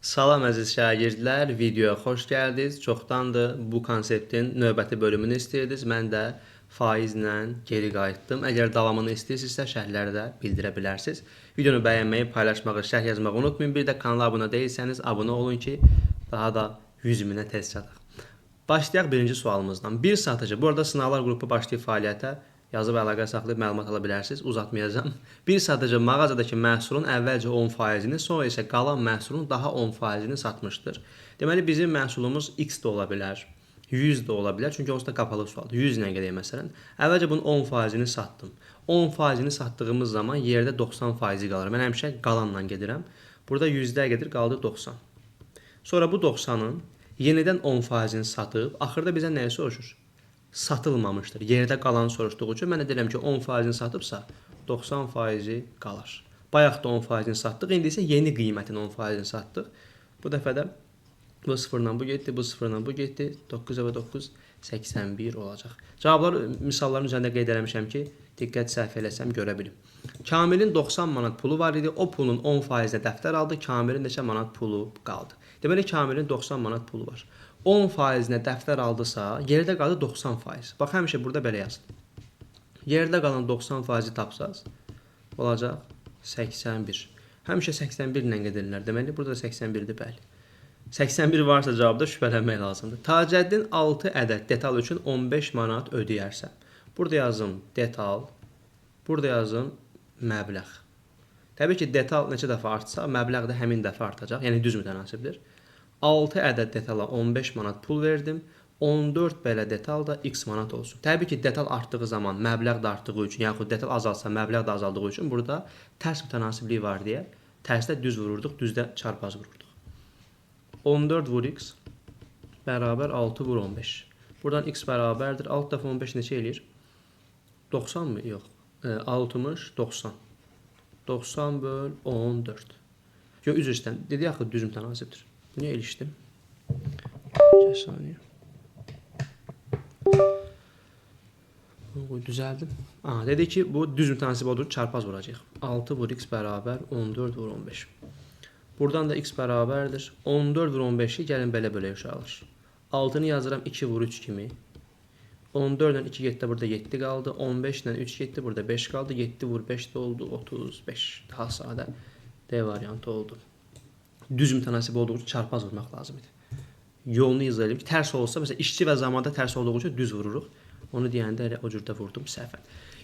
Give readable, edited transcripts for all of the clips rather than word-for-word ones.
Salam əziz şagirdlər, videoya xoş gəldiniz. Çoxdandır bu konseptin növbəti bölümünü istəyirdiniz. Mən də faizlə geri qayıtdım. Əgər davamını istəyirsinizsə şərhlərdə bildirə bilərsiniz. Videonu bəyənməyi, paylaşmağı, şərh yazmağı unutmayın. Bir də kanala abunə deyilsəniz abunə olun ki, daha da 100 minə tez çataq. Başlayaq birinci sualımızdan. Bir satıcı, bu arada sınavlar qrupu başlayıb fəaliyyətə. Yazıb əlaqə saxlayıb məlumat ala bilərsiniz. Uzatmayacağım. Bir satıcı mağazadakı məhsulun əvvəlcə 10%-ni, sonra isə qalan məhsulun daha 10%-ni satmışdır. Deməli bizim məhsulumuz X də ola bilər, 100 də ola bilər. Çünki onsuz da qapalı sualdır. 100 ilə gedək məsələn. Əvvəlcə bunun 10%-ni satdım. 10%-ni satdığımız zaman yerdə 90% qalır. Mən həmişə qalanla gedirəm. Burada 100-də gedir, qaldı 90. Sonra bu 90-ın yenidən 10%-ni satıb, axırda bizə nəyi soruşur? Satılmamışdır. Yerdə qalan soruşduğu üçün mən də deyirəm ki, 10%-ni satıbsa 90%-i qalar. Bayaq da 10%-ni satdıq, indi isə yeni qiymətin 10%-ni satdıq. Bu dəfə də bu sıfırla bu getdi, bu sıfırla bu getdi. 9 və 9 81 olacaq. Cavablar misalların üzərində qeyd eləmişəm ki, diqqət səhv eləsəm görə bilim. Kamilin 90 manat pulu var idi. O pulun 10%-nə dəftər aldı. Kamilin neçə manat pulu qaldı? Deməli Kamilin 90 manat pulu var. 10%-nə dəftər aldısa, yerdə qaldı 90%. Bax, həmişə burada belə yazın. Yerdə qalan 90%-i tapsaz, olacaq 81. Həmişə 81 ilə gedirlər. Deməli, burada 81-dir, bəli. 81 varsa cavabda şübhələnmək lazımdır. Tacəddin 6 ədəd detal üçün 15 manat ödəyərsə. Burada yazım detal, burada yazım məbləğ. Təbii ki, detal neçə dəfə artsa, məbləğ də həmin dəfə artacaq. Yəni düz mütənasibdir. 6 ədəd detala 15 manat pul verdim. 14 belə detal da x manat olsun. Təbii ki, detal artdığı zaman məbləğ də artdığı üçün, yaxud detal azalsa məbləğ də azaldığı üçün burada tərs mütənasiblik var deyə tərsdə düz vururduq, düzdə çarpaz vururduq. 14 vur x bərabər 6 vur 15. Buradan x bərabərdir. 6 dəfə 15 neçə eləyir? 90 mı? Yox. 60, 90. 90 böl 14. Yox, üzr istəyirəm. Dedi axı düz mütənasibdir. Niyə ilişdim? Bir saniyə. Düzəldim. Dedi ki, bu düz mütənasib odur, çarpaz vuracaq. 6 vur x bərabər 14 vur 15. Buradan da x bərabərdir. 14 vur 15-i gəlin belə bölək uşaqlar. 6-nı yazıram 2 vur 3 kimi. 14 ilə 2 getdi, burada 7 qaldı. 15 ilə 3 getdi, burada 5 qaldı. 7 vur 5 də oldu, 35. Daha sadə D variantı oldu. Düz mütənasib olduğu üçün çarpaz vurmaq lazım idi. Yolunu izləyib ki, tərs olsa, məsələn, işçi və zamanda tərs olduğu üçün düz vururuq. Onu deyəndə elə o cürdə vurdum səhvən.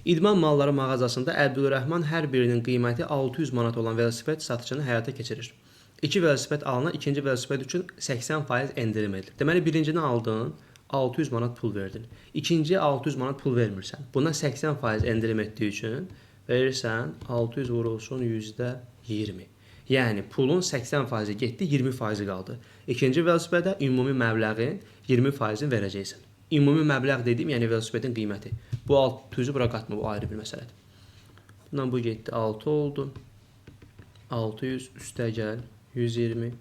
İdman malları mağazasında Əbdülrəhman hər birinin qiyməti 600 manat olan velosiped satışını həyata keçirir. 2 velosiped alınan, ikinci velosiped üçün 80% endirim edilir. Deməli, birincini aldın, 600 manat pul verdin. İkinciyə 600 manat pul vermirsən. Buna 80% endirim etdiyi üçün verirsən 600 vurulsun %20. Yəni pulun 80% getdi, 20% qaldı. İkinci velosipedə ümumi məbləğin 20%-ni verəcəksən. Ümumi məbləğ dediyim, yəni velosipedin qiyməti. Bu 600-ü bura qatma, bu ayrı bir məsələdir. Bundan bu getdi, 6 oldu. 600 üstə gəl, 120,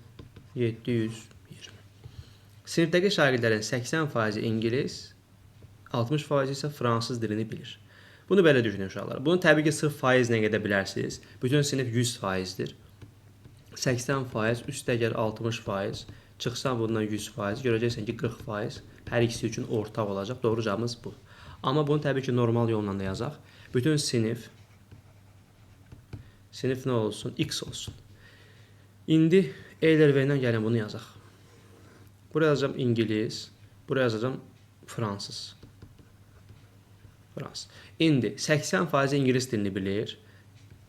720. Sinifdəki şagirdlərin 80% ingilis, 60% isə fransız dilini bilir. Bunu belə düşünün uşaqlar. Bunu təbii ki, sırf faizlə gedə bilərsiniz. Bütün sinif 100%-dir. 80% üstə gəl 60%, çıxsan bundan 100%, görəcəksən ki 40% hər ikisi üçün ortaq olacaq. Doğru cavabımız bu. Amma bunu təbii ki normal yolla da yazaq. Bütün sinif nə olsun? X olsun. İndi ELV-dən gəlin bunu yazaq. Buraya yazacağım İngilis, buraya yazacağım Fransız. İndi 80% İngilis dilini bilir.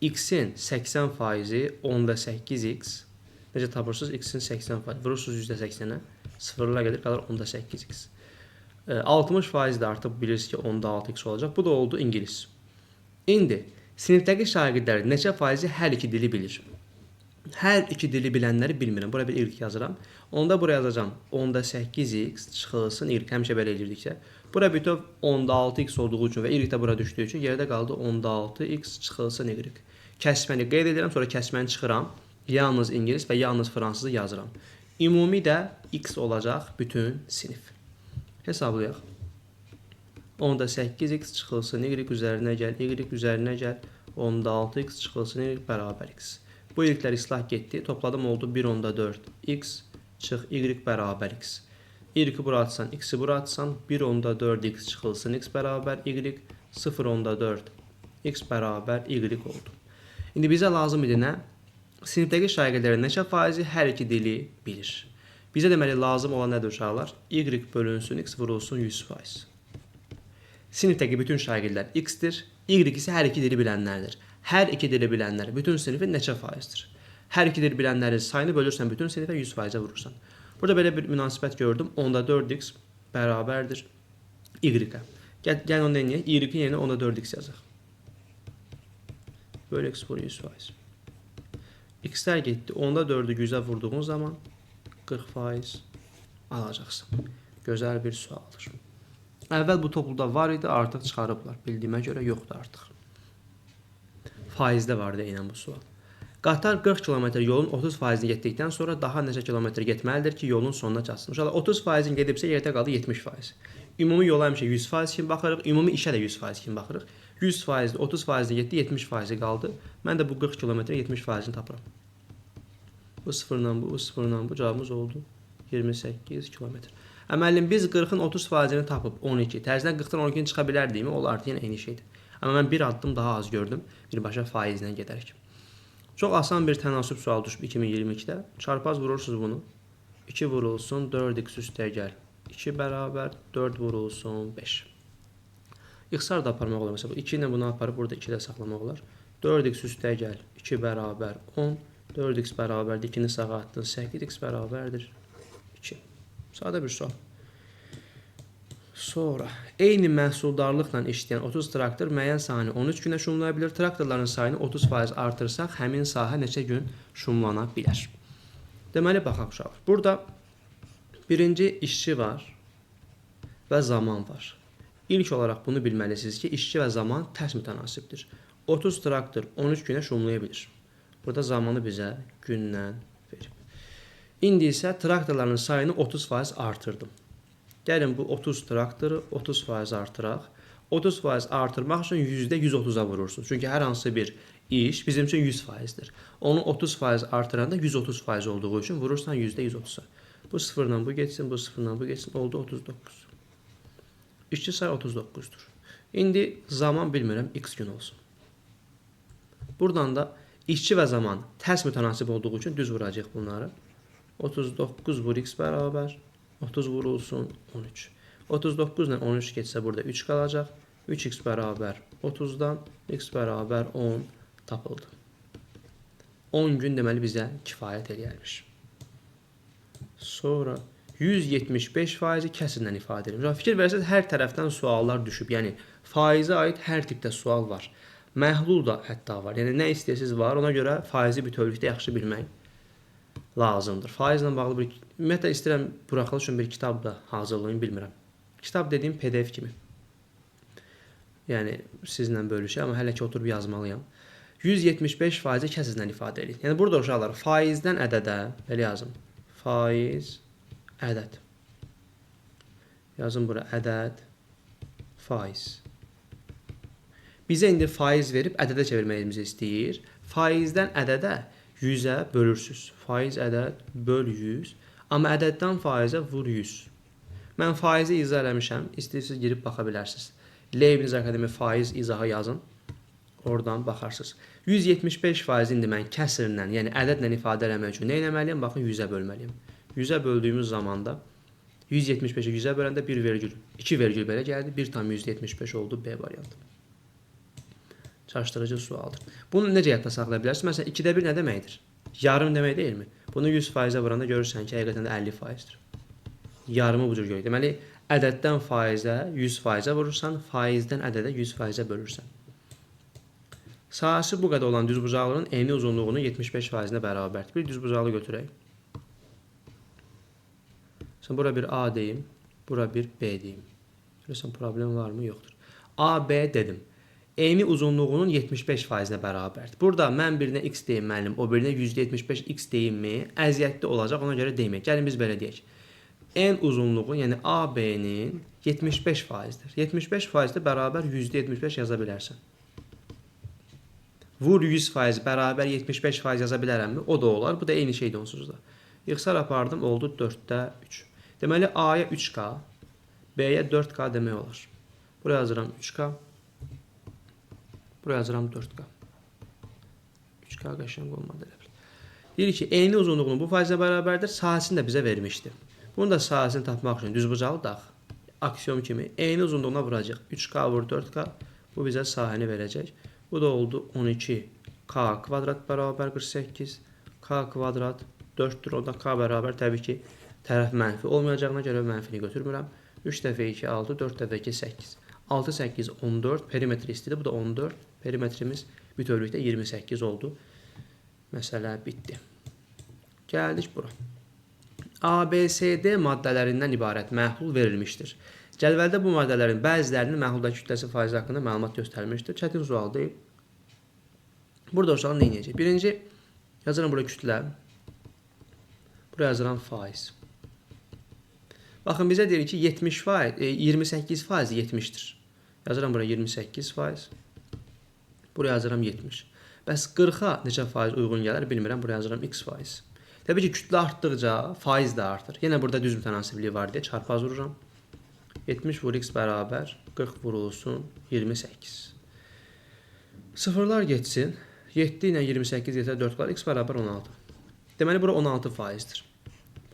X-in 80%-i 10-da 8x. Necə tapırsınız? X-in 80%. Vurursunuz %80-ə. Sıfırlar gedir, qalır 10-da 8x. 60% də artıq bilirsiniz ki 10-da 6x olacaq. Bu da oldu İngilis. İndi sinifdəki şagirdlər neçə faizi hər iki dili bilir? Hər iki dili bilənləri bilmirəm. Buraya bir ilk yazıram. Onda buraya yazacağım 10-da 8x çıxılsın ilk. Həmişə belə edirdiksə. Bura bütöv 10-da 6x olduğu üçün və ilk də bura düşdüyü üçün yerdə qaldı 10-da 6x çıxılsın y. Kəsməni qeyd edirəm, sonra kəsməni çıxıram. Yalnız İngilis və yalnız fransızı yazıram. Ümumi də x olacaq bütün sinif. Hesablayaq. 10-da 8x çıxılsın y üzərinə gəl, y üzərinə gəl. 10-da 6x çıxılsın y bərabər x. Bu y-lər islah getdi. Topladım oldu 1/4 x çıx y bərabər x. Y-i bura atsan, x-i bura atsan 1/4 x çıxılsın x bərabər y, 0/4 x bərabər y oldu. İndi bizə lazım idi nə? Sinifdəki şagirdlərin neçə faizi hər iki dili bilir. Bizə deməli lazım olan nədir uşaqlar? Y bölünsün, x vurulsun 100%. Sinifdəki bütün şagirdlər x-dir, y isə hər iki dili bilənlərdir. Hər iki dili bilənlər bütün sinifin neçə faizdir? Hər iki dili bilənlərin sayını bölürsən bütün sinifə 100%-ə vurursan. Burada belə bir münasibət gördüm. 10/4x bərabərdir y-ə. Gəl onu denəyək. Y-in yerinə 10/4x yazaq. Böl x vur 100%. X-lər getdi. 10/4'ü 100'ə vurduğun zaman 40% alacaqsın. Gözəl bir sualdır. Əvvəl bu topluda var idi, artıq çıxarıblar. Bildiyimə görə yoxdur artıq. Faizdə vardı eynən bu sual. Qatar 40 km yolun 30%-ni getdikdən sonra daha neçə kilometr getməlidir ki, yolun sonuna çatsın? İnşallah 30%-ni gedibsə yerdə qaldı 70%. Ümumi yola həmişə 100% kimi baxırıq, ümumi işə də 100% kimi baxırıq. 100%, 30%-ni getdi, 70%-i qaldı. Mən də bu 40 km 70%-ni tapıram. Bu sıfırla bu, bu sıfırla bu cavabımız oldu 28 km. Müəllim biz 40-ın 30%-ni tapıb 12. Tərzidən 40-dan 12-ni çıxa bilərdikmi? Olardı, yenə eyni şeydir. Amma mən bir addım daha az gördüm. Birbaşa faizlə gedərək. Çox asan bir tənasüb sual düşüb 2022-də. Çarpaz vurursunuz bunu. 2 vurulsun 4x üstəgəl 2 bərabər 4 vurulsun 5. İxtisar da aparmaq olar. Məsələn, 2 ilə bunu aparıb burada 2 də saxlamaq olar. 4x üstəgəl 2 bərabər 10. 4x bərabərdir 2-ni sağa atdın 8x bərabərdir 2. Sadə bir sual. Sonra eyni məhsuldarlıqla işləyən 30 traktor müəyyən sahəni 13 günə şumlaya bilər. Traktorların sayını 30% artırsaq həmin sahə neçə gün şumlana bilər? Deməli baxaq uşaqlar. Burada birinci işçi var və zaman var. İlk olaraq bunu bilməlisiniz ki, işçi və zaman tərs mütənasibdir. 30 traktor 13 günə şumlaya bilir. Burada zamanı bizə gündən verib. İndi isə traktorların sayını 30% artırdım. Gəlin bu 30 traktoru 30% artıraq. 30% artırmaq üçün %130'a vurursunuz. Çünki hər hansı bir iş bizim üçün 100%dir. Onu 30% artıranda 130% olduğu üçün vurursan %130'a. Bu sıfırla bu geçsin, bu sıfırla bu geçsin. Oldu 39. İşçi sayı 39'dur. İndi zaman bilmirəm, x gün olsun. Buradan da işçi və zaman tərs mütənasib olduğu üçün düz vuracaq bunları. 39 vur x bərabər 30 vurulsun 13. 39 ilə 13 geçsə burada 3 qalacaq. 3x bərabər 30-dan x bərabər 10 tapıldı. 10 gün deməli bizə kifayət eləyərmiş. Sonra 175% kəsirlə ifadə edilir. Fikir versəz hər tərəfdən suallar düşüb. Yəni faizə aid hər tipdə sual var. Məhlul da hətta var. Yəni nə istəyirsiniz var. Ona görə faizi bütövlükdə yaxşı bilmək lazımdır. Faizlə bağlı bir ümumiyyətlə istəyirəm buraxılış üçün bir kitab da hazırlayın, bilmirəm. Kitab dediyim PDF kimi. Yəni sizlə bölüşəm, amma hələ ki oturub yazmalıyam. 175% kəsirlə ifadə edilir. Yəni burada uşaqlar faizdən ədədə belə yazım. Faiz ədəd. Yazın bura ədəd faiz. Bizə indi faiz verib ədədə çevirməyimizi istəyir. Faizdən ədədə 100'ə bölürsüz. Faiz ədəd böl 100. Amma ədəddən faizə vur 100. Mən faizi izah eləmişəm. İstəyirsiniz girib baxa bilərsiniz. Leibniz Akademi faiz izahı yazın. Oradan baxarsınız. 175% indi mən kəsirlə, yəni ədədlə ifadə eləmək üçün nə etməliyəm? Baxın 100'ə bölməliyəm. 100'ə böldüyümüz zamanda 175'i 100'ə böləndə 1 virgül, 2 virgül belə gəldi. 1,175 oldu B variantı. Çaşdırıcı sualdır. Bunu necə yadda saxlaya bilərsiniz? Məsələn, 2'də 1 nə deməkdir? Yarım demək deyilmi? Bunu 100%'ə vuranda görürsən ki, həqiqətən də 50%'dir. Yarımı bu cür görək. Deməli, ədəddən faizə 100%'ə vurursan, faizdən ədədə 100%'ə bölürsən. Sahəsi bu qədər olan düzbucaqlığın eni uzunluğunun 75%'nə bərabərdir. Bir düzbucaqlı götürək. Sonra bura bir A deyim, bura bir B deyim. Görürsən, problem varmı? Yoxdur. A, B dedim. Eni uzunluğunun 75%'nə bərabərdir. Burada mən birinə x deyim müəllim, o birinə %75 x deyimmi? Əziyyətli olacaq, ona görə demək. Gəlin biz belə deyək. En uzunluğu, yəni AB-nin 75%'dir. 75%'də bərabər %75 yaza bilərsən. Vur 100% bərabər 75% yaza bilərəmmi? O da olar. Bu da eyni şeydir onsuz da. İxtisar apardım, oldu 4-də 3. Deməli, A-ya 3K, B-yə 4K demək olar. Buraya yazıram 3K. Buraya yazıram 4K. 3K qəşəng olmadı elə bil. Deyir ki, eyni uzunluğunun bu faizlə bərabərdir. Sahəsini də bizə vermişdi. Bunu da sahəsini tapmaq üçün düzbucağı dağ. Aksiyon kimi eyni uzunluğuna vuracaq. 3K vur 4K. Bu bizə sahəni verəcək. Bu da oldu 12K kvadrat bərabər 48. K kvadrat 4'dür. O da K bərabər təbii ki, tərəf mənfi olmayacağına görə mənfini götürmürəm. 3 dəfə 2, 6, 4 dəfə 2, 8. 6, 8, 14. Perimetr istəyir. Bu da 14. Perimetrimiz bütövlükdə 28 oldu. Məsələ bitdi. Gəldik bura. ABCD maddələrindən ibarət məhlul verilmişdir. Cədvəldə bu maddələrin bəzilərinin məhluldakı kütləsi faizi haqqında məlumat göstərilmişdir. Çətin sual deyil. Burada uşaq nə edəcək? Birinci, yazıram bura kütlə. Buraya yazıram faiz. Baxın, bizə deyir ki, 28% 70'dir. Yazıram bura 28%. Buraya yazıram 70. Bəs 40'a neçə faiz uyğun gələr bilmirəm. Buraya yazıram x faiz. Təbii ki, kütlə artdıqca faiz də artır. Yenə burada düz mütənasibliyi var deyə çarpaz vururam. 70 vur x bərabər 40 vurulsun 28. Sıfırlar geçsin. 7 ilə 28 yeter 4 var. X bərabər 16. Deməli, bura 16%'dir.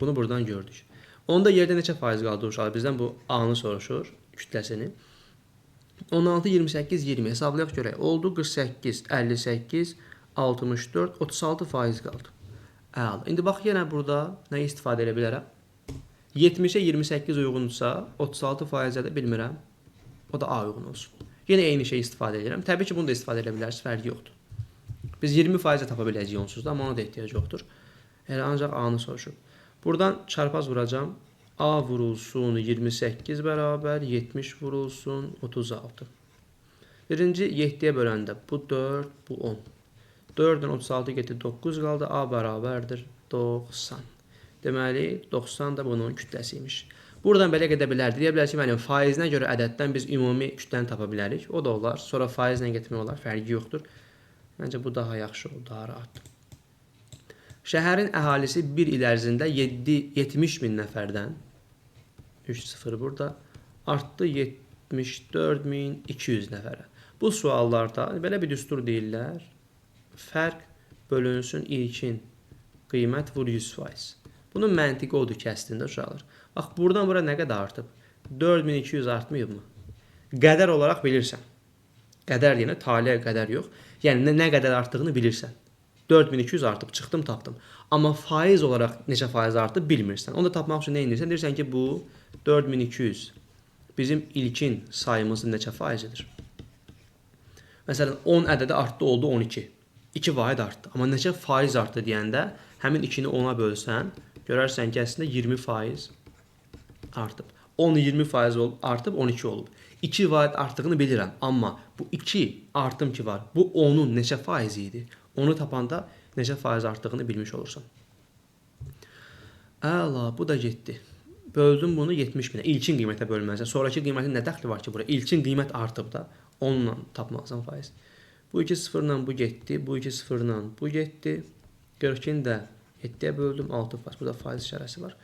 Bunu buradan gördük. Onda yerdə neçə faiz qaldı uşaq? Bizdən bu A-nı soruşur, kütləsini. 16, 28, 20 hesablayaq görək. Oldu 48, 58, 64, 36% qaldı. Əla. İndi bax, yenə burada nə istifadə edə bilərəm? 70'ə 28 uyğundursa, 36%'ə də bilmirəm. O da A uyğun olsun. Yenə eyni şey istifadə edirəm. Təbii ki, bunu da istifadə edə bilərsiniz, fərqi yoxdur. Biz 20% tapa biləcəyik onsuz da, amma ona da ehtiyac yoxdur. Elə ancaq A-nı soruşur. Buradan çarpaz vuracağım. A vurulsun 28 bərabər 70 vurulsun 36. Birinci 7'yə böləndə bu 4, bu 10. 4'dən 36 getir 9 qaldı. A bərabərdir 90. Deməli, 90 da bunun kütləsiymiş. Buradan belə gedə bilərdi. Deyə bilərsiniz, mənim faizinə görə ədəddən biz ümumi kütləni tapa bilərik. O da olar. Sonra faizlə getmək olar. Fərqi yoxdur. Məncə bu daha yaxşı oldu, daha rahat. Şəhərin əhalisi bir il ərzində 70 min nəfərdən 3-0 burada artdı 74.200 nəfərə. Bu suallarda belə bir düstur deyirlər. Fərq bölünsün ilkin qiymət vur 100%. Bunun məntiqi odur ki, əslində uşaqlar. Bax, buradan bura nə qədər artıb? 4200 artmayıb mı? Qədər olaraq bilirsən. Qədər deyənə taliyə qədər yox. Yəni nə qədər artdığını bilirsən. 4200 artıb, çıxdım, tapdım. Amma faiz olaraq neçə faiz artıb bilmirsən. Onu da tapmaq üçün nə edirsən? Deyirsən ki, bu 4200 bizim ilkin sayımızın neçə faizidir? Məsələn, 10 ədədi artdı, oldu 12. 2 vahid artdı. Amma neçə faiz artdı deyəndə həmin 2'ni 10'a bölsən, görərsən ki, əslində 20% artıb. 10 20% artıb 12 olub. 2 vahid artdığını bilirəm, amma bu 2 artım ki var, bu 10'un neçə faizi idi? Onu tapanda neçə faiz artdığını bilmiş olursan. Əla, bu da getdi. Böldüm bunu 70 minə. İlkin qiymətə bölməlisən. Sonraki qiymətin nə dəxli var ki bura? İlkin qiymət artıb da 10'la tapmalısan faiz. Bu 2 0'la bu getdi. Bu 2 0'la bu getdi. 42'ni də 7'yə böldüm 6 faiz. Burada faiz işarəsi var.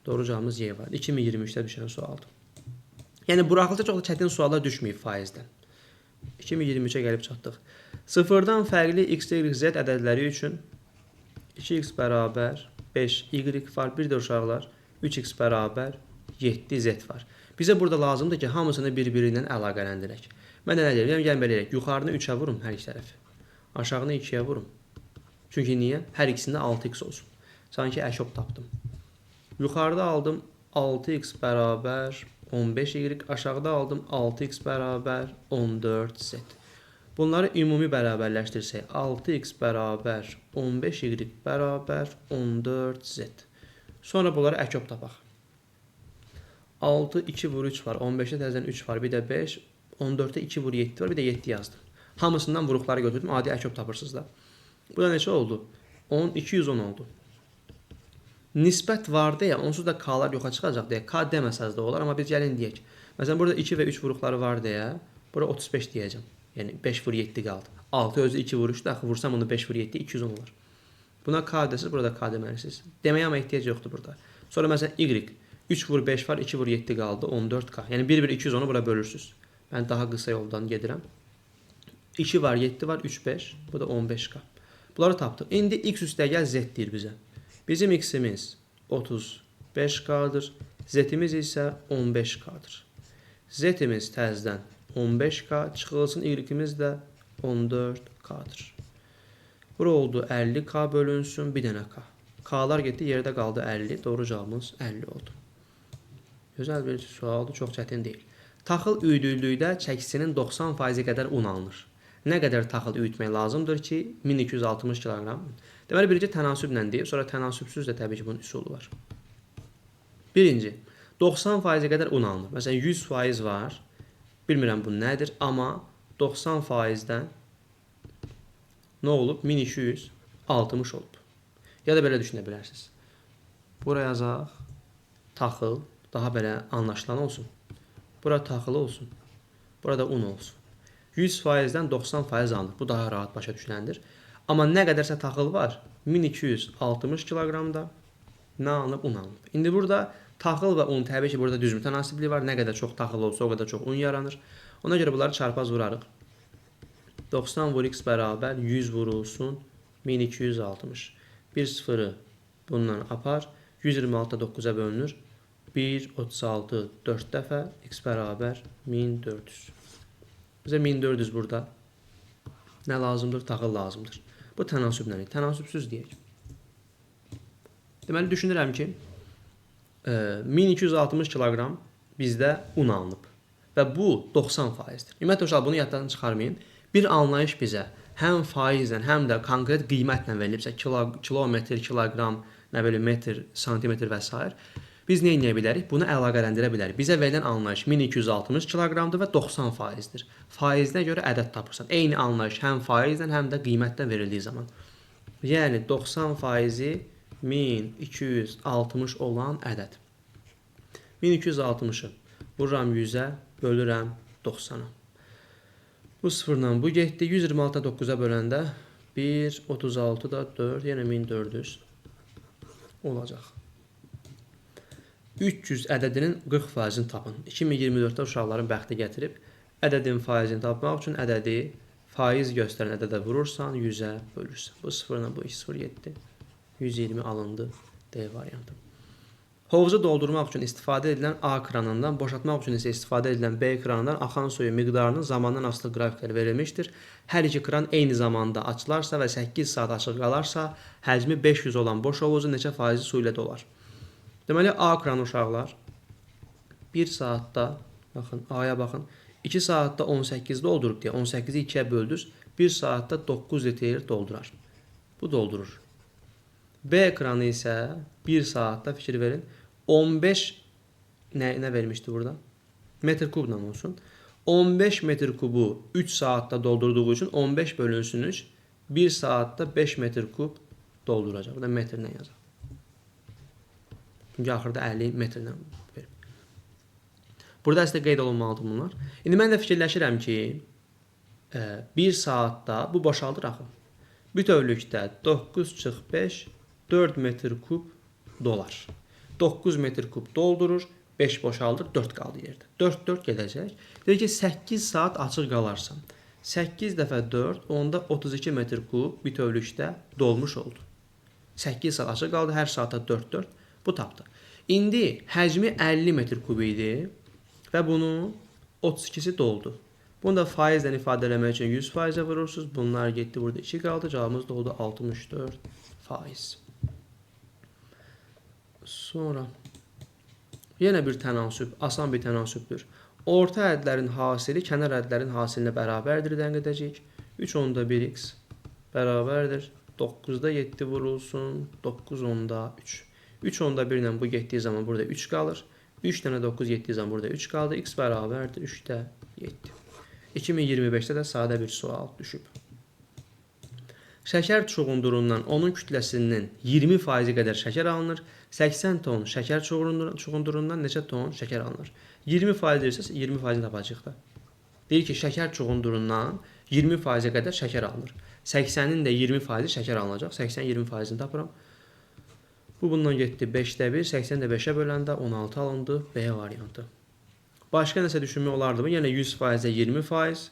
Doğru cavabımız Y var. 2023'də düşən sualdır. Yəni buraxılışda çox da çətin suallar düşməyib faizdən. 2023'ə gəlib çatdıq. Sıfırdan fərqli x, y, z ədədləri üçün 2x bərabər 5 y var. Bir də uşaqlar 3x bərabər 7 z var. Bizə burada lazımdır ki, hamısını bir-birindən əlaqələndirək. Mən də nə deyirəm? Gəlin belə edək. Yuxarını 3'ə vurum hər iki tərəfi. Aşağını 2'yə vurum. Çünki niyə? Hər ikisində 6x olsun. Sanki əşob tapdım. Yuxarıda aldım 6x bərabər 15y, aşağıda aldım 6x bərabər 14z. Bunları ümumi bərabərləşdirsək 6x bərabər 15y bərabər 14z. Sonra bunları əşob tapaq. 6, 2 vur 3 var, 15'də təzədən 3 var, bir də 5, 14'də 2 vur 7 var, bir də 7 yazdım. Hamısından vuruqları götürdüm, adi əşob tapırsınız da. Bu da neçə oldu? 10, 210 oldu. Nisbət var deyə, onsuz da K'lar yoxa çıxacaq deyə, K deməsəz də olar, amma biz gəlin deyək. Məsələn, burada 2 və 3 vuruqları var deyə, burada 35 deyəcəm. Yəni 5 vur 7 qaldı. 6 özü 2 vuruşdu. Axı vursam onu 5 vur 7 210 olar. Buna k desiniz, burada k deməlisiniz. Deməyə amma ehtiyac yoxdur burada. Sonra məsələn y 3 vur 5 var, 2 vur 7 qaldı, 14k. Yəni 1 210-u bura bölürsüz. Mən daha qısa yoldan gedirəm. 2 var, 7 var, 3 5. Bu da 15k. Bunları tapdıq. İndi x üstəgəl z deyir bizə. Bizim x-imiz 35k-dır. Z-imiz isə 15k-dır. Z-imiz təzədən 15k, çıxılsın y-imiz də 14k-dır. Bura oldu 50k bölünsün, bir dənə k. K'lar getdi, yerdə qaldı 50. Doğru cavabımız 50 oldu. Gözəl bir sualdır, çox çətin deyil. Taxıl üydüllükdə çəkisinin 90%-i qədər un alınır. Nə qədər taxıl üyütmək lazımdır ki, 1260 kiloqram. Deməli, birinci tənasüblə deyib, sonra tənasübsüz də təbii ki, bunun üsulu var. Birinci, 90%-i qədər un alınır. Məsələn, 100% var. Bilmirəm bu nədir, amma 90%-dən nə olub? 1260 olub. Ya da belə düşünə bilərsiniz. Buraya yazaq, taxıl, daha belə anlaşılan olsun. Bura taxıl olsun. Burada un olsun. 100%-dən 90% alınır. Bu daha rahat başa düşüləndir. Amma nə qədərsə taxıl var, 1260 kiloqramda nə alınıb? Un alınıb. İndi burada taxıl və un təbii ki, burada düz mütənasibliyi var. Nə qədər çox taxıl olsa, o qədər çox un yaranır. Ona görə bunları çarpaz vurarıq. 90 vur x bərabər 100 vurulsun 1260. Bir sıfırı bundan apar. 126 9-a bölünür. 1, 36, 4 dəfə x bərabər 1400. Bizə 1400 burada nə lazımdır? Taxıl lazımdır. Bu tənasüblə, tənasübsüz deyək. Deməli, düşünürəm ki, 1260 kiloqram bizdə un alınıb. Və bu 90%-dir. Ümumiyyətlə, bunu yaddan çıxarmayın. Bir anlayış bizə həm faizlə, həm də konkret qiymətlə verilibsə, kilometr, kiloqram, nə bilim, metr, santimetr və s. Biz nə edə bilərik? Bunu əlaqələndirə bilərik. Bizə verilən anlayış 1260 kiloqramdır və 90%-dir. Faizinə görə ədəd tapırsan. Eyni anlayış həm faizlə, həm də qiymətlə verildiyi zaman. Yəni 90%-i 1260 olan ədəd. 1260-ı vururam 100-ə, bölürəm 90-a. Bu sıfırla bu getdi. 126 9-a böləndə 1, 36 da 4, yəni 1400 olacaq. 300 ədədinin 40%-ni tapın. 2024-də uşaqların bəxti gətirib, ədədin faizini tapmaq üçün ədədi faiz göstərən ədədə vurursan, 100-ə bölürsən. Bu sıfırla bu 207, 120 alındı D variantı. Hovuzu doldurmaq üçün istifadə edilən A kranından, boşaltmaq üçün isə istifadə edilən B kranından axan suyu miqdarının zamandan asılı qrafikləri verilmişdir. Hər iki kran eyni zamanda açılarsa və 8 saat açıq qalarsa, həcmi 500 olan boş hovuzu neçə faizi su ilə dolar? Deməli, A kranı uşaqlar 1 saatda, baxın, A'ya baxın, 2 saatda 18 doldurub deyə, 18-i 2-yə böldünüz, 1 saatda 9 litr doldurar. Bu doldurur. B kranı isə 1 saatda, fikir verin, 15, nə vermişdi burada? Metr kubla olsun. 15 metr kubu 3 saatda doldurduğu üçün 15 bölünsün 3, 1 saatda 5 metr kub dolduracaq. Burada metrlə yazaq. Çünki axırda 50 metrlə verir. Burada əslində qeyd olunmalıdır bunlar. İndi mən də fikirləşirəm ki, 1 saatda bu boşaldır axı. Bütövlükdə 9 çıx 5, 4 metr kub dolar. 9 metr kub doldurur, 5 boşaldır, 4 qaldı yerdə. 4 gedəcək. Deyir ki, 8 saat açıq qalarsan. 8 dəfə 4, onda 32 metr kub bütövlükdə dolmuş oldu. 8 saat açıq qaldı, hər saata 4. Bu tapdı. İndi həcmi 50 metr kub idi və bunun 32-si doldu. Bunu da faizlə ifadə eləmək üçün 100%-ə vurursunuz. Bunlar getdi, burada 2 qaldı. Cavabımız da oldu 64%. Sonra yenə bir tənasüb, asan bir tənasübdür. Orta ədlərin hasili kənar ədlərin hasilinə bərabərdir dən edəcəyik. 3 onda 1x bərabərdir. 9-da 7 vurulsun, 9 onda 3. 3 onda 1 ilə bu getdiyi zaman burada 3 qalır. 3 dənə 9 getdiyi zaman burada 3 qaldı. X bərabərdir 3-də 7. 2025-də də sadə bir sual düşüb. Şəkər çuğundurundan onun kütləsinin 20% qədər şəkər alınır. 80 ton şəkər çuğundurundan neçə ton şəkər alınır? 20% deyirsə 20%-ni tapacağıq da. Deyir ki, şəkər çuğundurundan 20%-ə qədər şəkər alınır. 80-nin də 20%-i şəkər alınacaq. 80-20%-ni tapıram. Bu bundan getdi 5-də 1, 80 də 5-ə böləndə 16 alındı. B variantı. Başqa nəsə düşünmək olardı mı? Yəni 100%-ə 20%,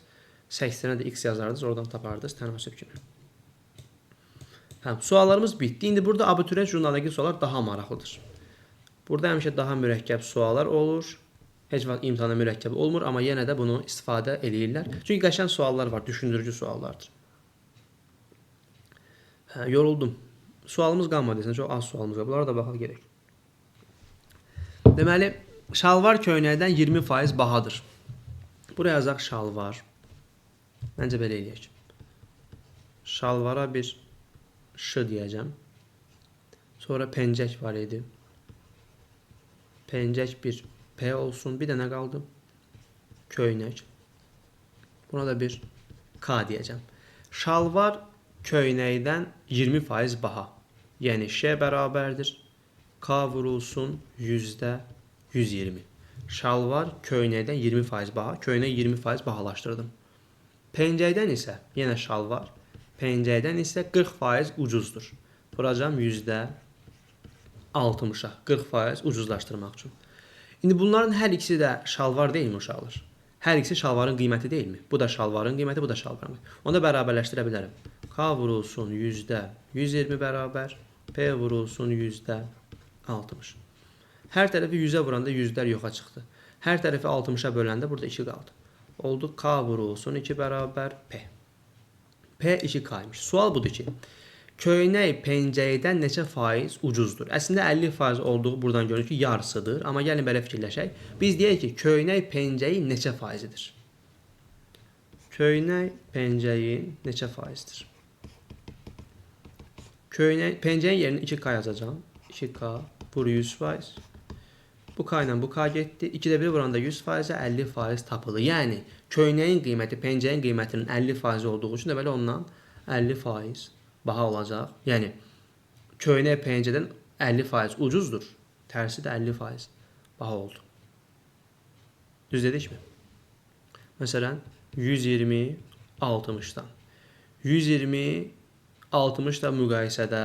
80-ə də x yazardınız, oradan tapardınız tənasüb kimi. Suallarımız bitdi. İndi burada abituriyent jurnaldakı suallar daha maraqlıdır. Burada həmişə daha mürəkkəb suallar olur. Heç vaxt imtahana mürəkkəb olmur, amma yenə də bunu istifadə eləyirlər. Çünki qəşəng suallar var, düşündürücü suallardır. Yoruldum. Sualımız qalmadı desən, çox az sualımız var. Bunlara da baxaq gerək. Deməli, şalvar köynəkdən 20% bahadır. Buraya yazaq şalvar. Məncə belə eləyək. Şalvara bir ş deyəcəm. Sonra pencək var idi. Pencək bir P olsun. Bir dənə qaldı. Köynək. Buna da bir K deyəcəm. Şalvar köynəkdən 20% baha. Yəni Ş bərabərdir. K vurulsun %120. Şalvar köynəkdən 20% baha. Köynək 20% bahalaşdırdım. Pencəkdən isə yenə şalvar. Pencəkdən isə 40% ucuzdur. Vuracam %60'a. 40% ucuzlaşdırmaq üçün. İndi bunların hər ikisi də şalvar deyilmi uşaqlar? Hər ikisi şalvarın qiyməti deyilmi? Bu da şalvarın qiyməti, bu da şalvarın qiyməti. Onu da bərabərləşdirə bilərəm. K vurulsun %120 bərabər. P vurulsun %60. Hər tərəfi 100'ə vuranda 100'lər yoxa çıxdı. Hər tərəfi 60'a böləndə burada 2 qaldı. Oldu K vurulsun 2 bərabər P. P 2K-ymış. Sual budur ki, köynək pencəkdən neçə faiz ucuzdur? Əslində 50% olduğu buradan görünür ki, yarısıdır. Amma gəlin belə fikirləşək. Biz deyək ki, köynək pencəyi neçə faizidir? Köynək pencəyi neçə faizdir? Pencəyin yerini 2K yazacağım. 2K vur 100%. Bu K ilə bu K getdi. 2'də 1 vuranda 100%'ə 50% tapılır. Yəni, köynəyin qiyməti pencəyin qiymətinin 50% olduğu üçün deməli ondan 50% baha olacaq. Yəni, köynək pencədən 50% ucuzdur. Tərsi də 50% baha oldu. Düz dedikmi? Məsələn, 120 60'dan. 120 60 da müqayisədə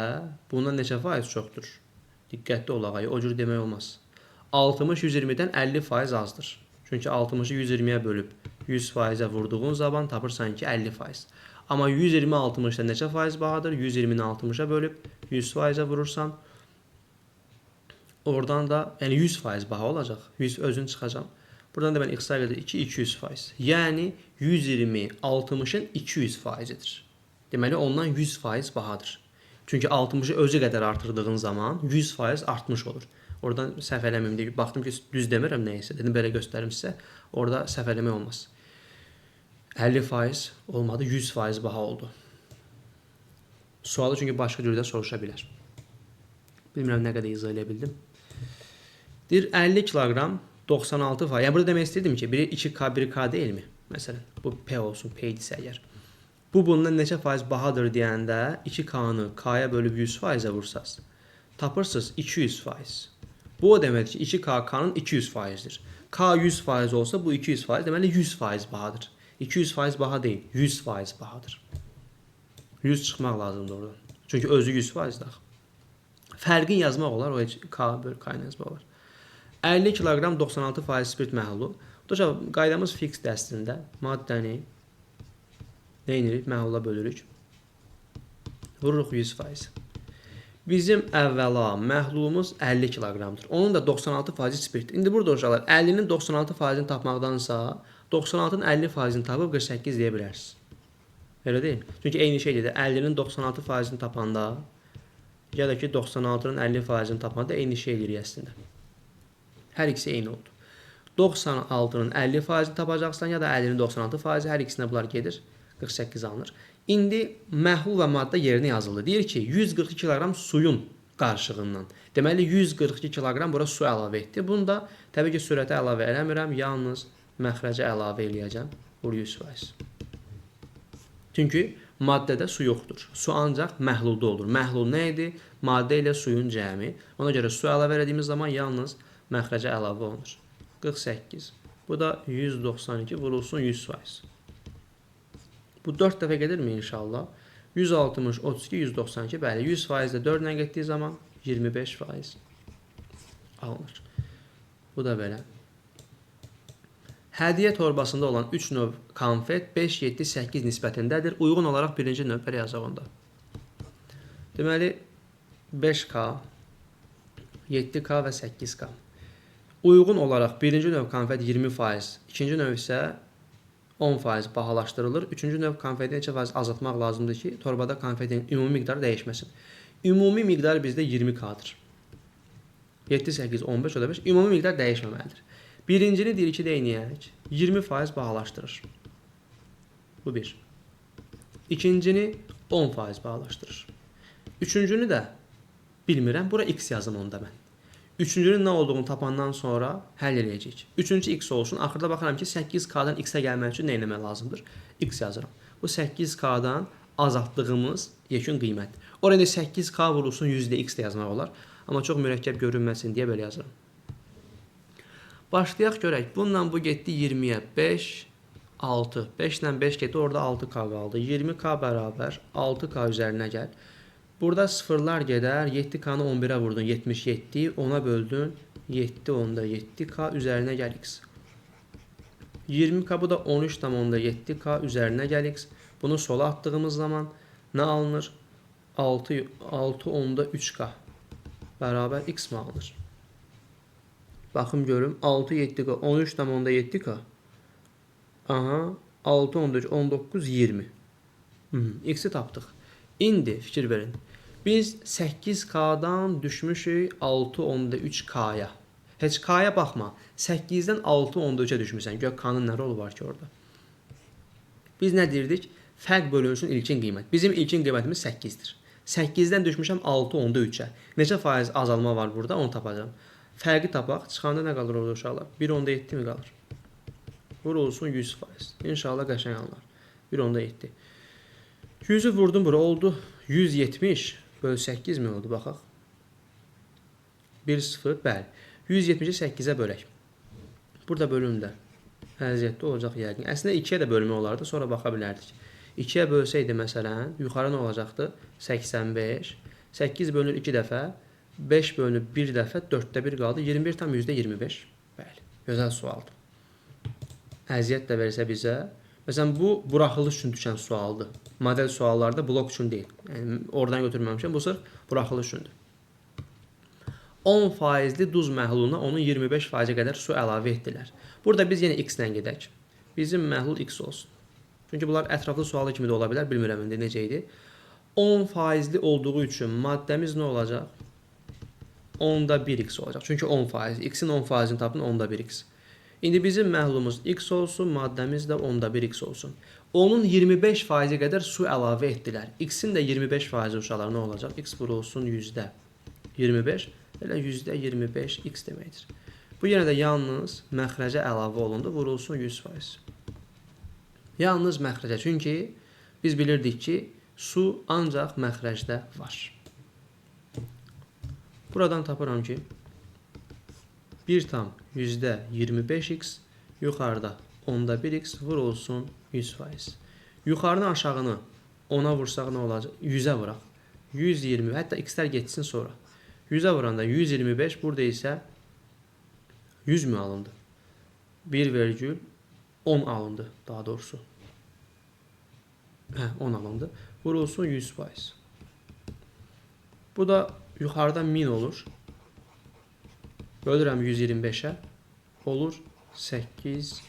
bundan neçə faiz çoxdur? Diqqətli olaq, o cür demək olmaz. 60 120'dən 50% azdır. Çünki 60'ı 120'yə bölüb 100%'ə vurduğun zaman tapırsan ki 50%. Amma 120 60'da neçə faiz bahadır? 120'ni 60'a bölüb 100%'ə vurursan oradan da yəni 100% baha olacaq. 100 özün çıxacam. Buradan da mən x sayıdır 2 200%. Yəni 120 60'ın 200%'idir. Deməli ondan 100% bahadır. Çünki 60'ı özü qədər artırdığın zaman 100% artmış olur. Oradan səhv eləməyim deyə baxdım ki, düz demirəm nəyəsə. Dedim belə göstərim sizə. Orada səhv eləmək olmaz. 50% olmadı, 100% baha oldu. Sualı çünki başqa cürdə soruşa bilər. Bilmirəm nə qədər izah edə bildim. Deyir 50 kilogram 96%. Yəni burada demək istəyirdim ki, biri 2K, 1K deyilmi? Məsələn, bu P olsun, P idisə əgər. Bu bundan neçə faiz bahadır deyəndə 2K-nı K-ya bölüb 100%-ə vursaz, tapırsınız 200%. Bu o deməkdir ki, 2K K-nın 200%'dir. K 100% olsa bu 200%, deməli 100% bahadır. 200% baha deyil, 100% bahadır. 100 çıxmaq lazımdır oradan. Çünki özü 100%'dir. Fərqin yazmaq olar, o heç K bölü K ilə yazmaq olar. 50 kilogram 96% spirt məhlulu. Qaydamız fix dəstində. Maddəni nə edirik? Məhlula bölürük. Vururuq 100%. Bizim əvvəla məhlulumuz 50 kiloqramdır. Onun da 96% spirt. İndi burada uşaqlar 50'nin 96%'ini tapmaqdansa 96'ın 50%'ini tapıb 48 deyə bilərsiniz. Elə deyil. Çünki eyni şeydir. 50'nin 96%'ini tapanda ya da ki 96'nın 50%'ini tapanda eyni şey eləyir əslində. Hər ikisi eyni oldu. 96'nın 50%'ini tapacaqsan ya da 50'nin 96%, hər ikisinə bunlar gedir. 48 alınır. İndi məhlul və maddə yerinə yazıldı. Deyir ki, 142 kiloqram suyun qarışığından. Deməli, 142 kiloqram bura su əlavə etdi. Bunu da təbii ki, sürətə əlavə eləmirəm. Yalnız məxrəcə əlavə eləyəcəm. Vur 100%. Çünki maddədə su yoxdur. Su ancaq məhlulda olur. Məhlul nə idi? Maddə ilə suyun cəmi. Ona görə su əlavə elədiyimiz zaman yalnız məxrəcə əlavə olunur. 48 Bu da 192 vurulsun 100%. Bu 4 dəfə gedirmi inşallah? 160, 32, 192. Bəli, 100% də 4 ilə getdiyi zaman 25% alınır. Bu da belə. Hədiyyə torbasında olan 3 növ konfet 5, 7, 8 nisbətindədir. Uyğun olaraq birinci növbəri yazaq onda. Deməli, 5K, 7K və 8K. Uyğun olaraq birinci növ konfet 20%, ikinci növ isə 10% bahalaşdırılır. Üçüncü növ konfeti neçə faiz azaltmaq lazımdır ki, torbada konfetin ümumi miqdarı dəyişməsin. Ümumi miqdar bizdə 20K-dır. 7, 8, 15, 5. Ümumi miqdar dəyişməməlidir. Birincini deyir ki, deyinəyək, 20% bahalaşdırır. Bu bir. İkincini 10% bahalaşdırır. Üçüncünü də bilmirəm. Bura x yazım onda mən. Üçüncünün nə olduğunu tapandan sonra həll edəcəyik. Üçüncü x olsun. Axırda baxıram ki, 8K-dan x-ə gəlmək üçün nə etmək lazımdır? X yazıram. Bu 8K-dan azaltdığımız yekun qiymət. Orada 8K vurulsun %x də yazmaq olar. Amma çox mürəkkəb görünməsin deyə belə yazıram. Başlayaq görək. Bununla bu getdi 20-yə 5, 6. 5 ilə 5 getdi. Orada 6K qaldı. 20K bərabər 6K üzərinə gəl. Burada sıfırlar gedər. 7K-nı 11-ə vurdun. 77. 10-a böldün. 7, 10-da 7K üzərinə gəl x. 20K bu da 13,7K üzərinə gəl x. Bunu sola atdığımız zaman nə alınır? 6, 10-da 3K bərabər x mi alınır? Baxım görüm. 6, 7K, 13,7K. Aha, 6, 13, 19, 20. X-i tapdıq. İndi fikir verin. Biz 8K-dan düşmüşük 6,3K-ya. Heç K-ya baxma. 8-dən 6,3-ə düşmüsən. Gör K-nın nə rolu var ki orada? Biz nə deyirdik? Fərq bölünsün ilkin qiymət. Bizim ilkin qiymətimiz 8-dir. 8-dən düşmüşəm 6,3-ə. Neçə faiz azalma var burada? Onu tapacağım. Fərqi tapaq. Çıxanda nə qalır orada uşaqlar? 1,7 mi qalır? Vurulsun 100%. İnşallah qəşəng alınır. 1,7. 100-ü vurdum bura. Oldu 170 bölü 8 mi oldu? Baxaq. 1, 0. Bəli. 170-i 8-ə bölək. Burada bölümdə əziyyətli olacaq yəqin. Əslində 2-yə də bölmək olardı. Sonra baxa bilərdik. 2-yə bölsəydi məsələn, yuxarı nə olacaqdı? 85. 8 bölünür 2 dəfə. 5 bölünür 1 dəfə. 4də 1 qaldı. 21,25. Bəli. Gözəl sualdır. Əziyyət də versə bizə. Məsələn, bu buraxılış üçün düşən sualdır. Model suallarda blok üçün deyil. Yəni, oradan götürməmişəm. Bu sırf buraxılış üçündür. 10%li duz məhluluna onun 25%-ə qədər su əlavə etdilər. Burada biz yenə x ilə gedək. Bizim məhlul x olsun. Çünki bunlar ətraflı sualı kimi də ola bilər. Bilmirəm indi necə idi. 10%li olduğu üçün maddəmiz nə olacaq? 10-da 1x olacaq. Çünki 10%. X-in 10%-ni tapın 10-da 1x. İndi bizim məhlumuz x olsun, maddəmiz də 10-da 1x olsun. Onun 25%-ə qədər su əlavə etdilər. X-in də 25% uşaqlar nə olacaq? X vurulsun %25. Elə %25 x deməkdir. Bu yenə də yalnız məxrəcə əlavə olundu, vurulsun 100%. Yalnız məxrəcə. Çünki biz bilirdik ki, su ancaq məxrəcdə var. Buradan tapıram ki, 1 tam %25x, yuxarıda 10-da 1x vurulsun 100%. Yuxarını aşağını 10-a vursaq nə olacaq? 100-ə vuraq. 120, hətta x-lər getsin sonra. 100-ə vuranda 125, burada isə 100 mü alındı? 1,10 alındı daha doğrusu. 10 alındı. Vurulsun 100%. Bu da yuxarıda 1000 olur. Bölürəm 125-ə. Olur 8%.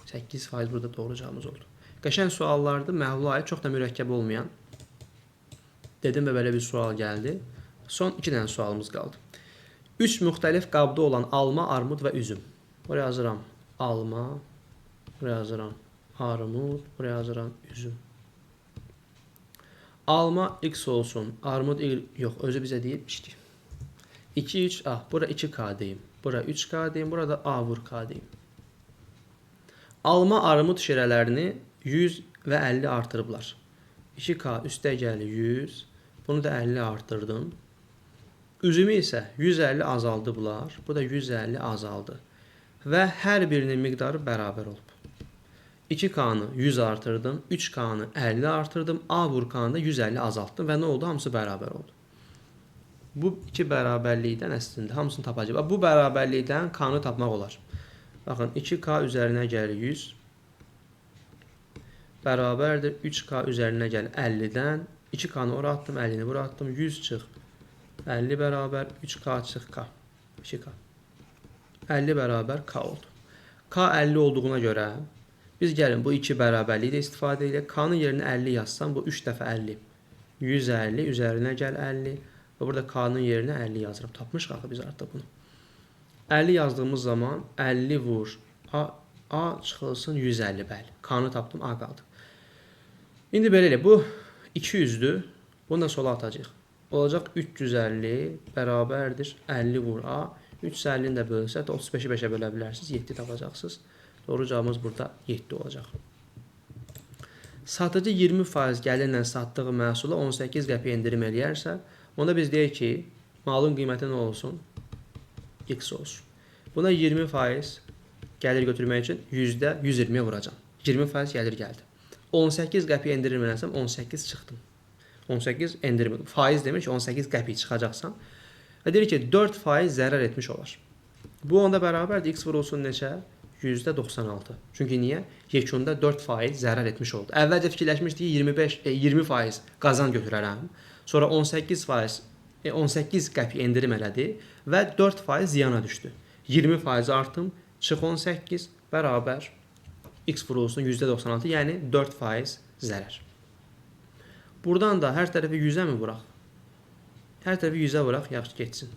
8% burada doğru cavabımız oldu. Qəşəng suallardır. Məhlula aid çox da mürəkkəb olmayan. Dedim və belə bir sual gəldi. Son 2 dənə sualımız qaldı. 3 müxtəlif qabda olan alma, armud və üzüm. Buraya yazıram alma, buraya yazıram armud, buraya yazıram üzüm. Alma x olsun, armud yox, özü bizə deyilmiş ki. 2, 3, bura 2K deyim, bura 3K deyim, burada A vur K deyim. Alma, armud şirələrini 100 və 50 artırıblar. 2K üstə gəlir 100, bunu da 50 artırdım. Üzümü isə 150 azaldıblar, bu da 150 azaldı. və hər birinin miqdarı bərabər olub. 2K-nı 100 artırdım, 3K-nı 50 artırdım, A vur K-nı da 150 azaltdım və nə oldu? Hamısı bərabər oldu. Bu iki bərabərlikdən əslində hamısını tapacağıq. Bu bərabərlikdən K-nı tapmaq olar. Baxın, 2K üzərinə gəlir 100 bərabərdir 3K üzərinə gəlir 50-dən 2K-nı ora atdım, 50-ni bura atdım, 100 çıx 50 bərabər 3K çıx K 2K 50 bərabər K oldu. K 50 olduğuna görə biz gəlin bu iki bərabərliyi də istifadə edək. K-nın yerinə 50 yazsam bu 3 dəfə 50 150 üzərinə gəl 50 və burada K-nın yerinə 50 yazırım. Tapmışıq axı biz artıq bunu. 50 yazdığımız zaman 50 vur A çıxılsın 150 bəli. K-nı tapdım, A qaldı. İndi belə elə bu 200-dür. Bunu da sola atacağıq. Olacaq 350 bərabərdir 50 vur A. 350-ni də bölsək 35-i 5-ə bölə bilərsiniz. 7 tapacaqsınız. Doğru cavabımız burada 7 olacaq. Satıcı 20% gəlirlə satdığı məhsula 18 qəpik endirim eləyərsə, onda biz deyək ki, malın qiyməti nə olsun? X olsun. Buna 20% gəlir götürmək üçün %120-yə vuracam. 20% gəlir gəldi. 18 qəpik endirim eləsəm 18 çıxdım. 18 endirim. Faiz demir ki 18 qəpik çıxacaqsan. Və deyir ki 4% zərər etmiş olar. Bu onda bərabərdir. X vurulsun neçə? %96. Çünki niyə? Yekunda 4% zərər etmiş oldu. Əvvəlcə fikirləşmişdik 20% qazan götürərəm. Sonra 18 qəpik endirim elədi və 4% ziyana düşdü. 20% artım, çıx 18 bərabər X vurulsun %96, yəni 4% zərər. Buradan da hər tərəfi 100-ə mi vuraq? Hər tərəfi 100-ə vuraq, yaxşı getsin.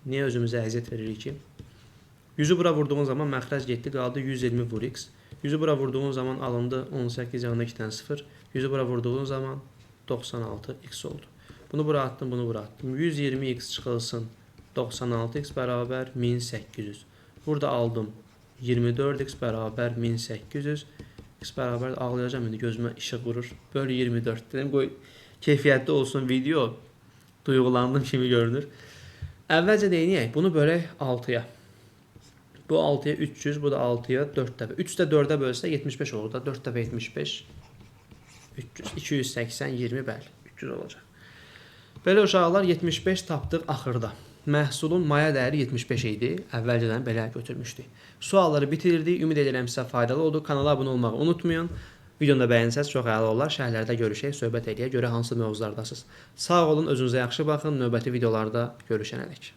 Niyə özümüzə əziyyət veririk ki? 100-ü bura vurduğun zaman məxrəc getdi, qaldı 120 vur X. 100-ü bura vurduğun zaman alındı 18 yanında 2 dənə 0. 100-ü bura vurduğun zaman 96 X oldu. Bunu bura attım, bunu bura attım. 120 X çıxılsın 96 X bərabər 1800. Burada aldım 24 X bərabər 1800. X bərabər ağlayacağım indi, gözümə işıq vurur. Böl 24 dedim, qoy keyfiyyətli olsun video. Duyğulandım kimi görünür. Əvvəlcə deyək, bunu bölək 6-ya. Bu 6-ya 300, bu da 6-ya 4 dəfə. 3 də 4-ə bölsə 75 olur da. 4 dəfə 75, 300, 280, 20 bəli, 300 olacaq. Belə uşaqlar 75 tapdıq axırda. Məhsulun maya dəyəri 75 idi. Əvvəlcədən belə götürmüşdük. Sualları bitirdik. Ümid edirəm sizə faydalı oldu. Kanala abunə olmağı unutmayın. Videonu da bəyənsəz çox əla olar. Şərhlərdə görüşək, söhbət eləyək, görə hansı mövzulardasınız. Sağ olun, özünüzə yaxşı baxın. Növbəti videolarda görüşənədək.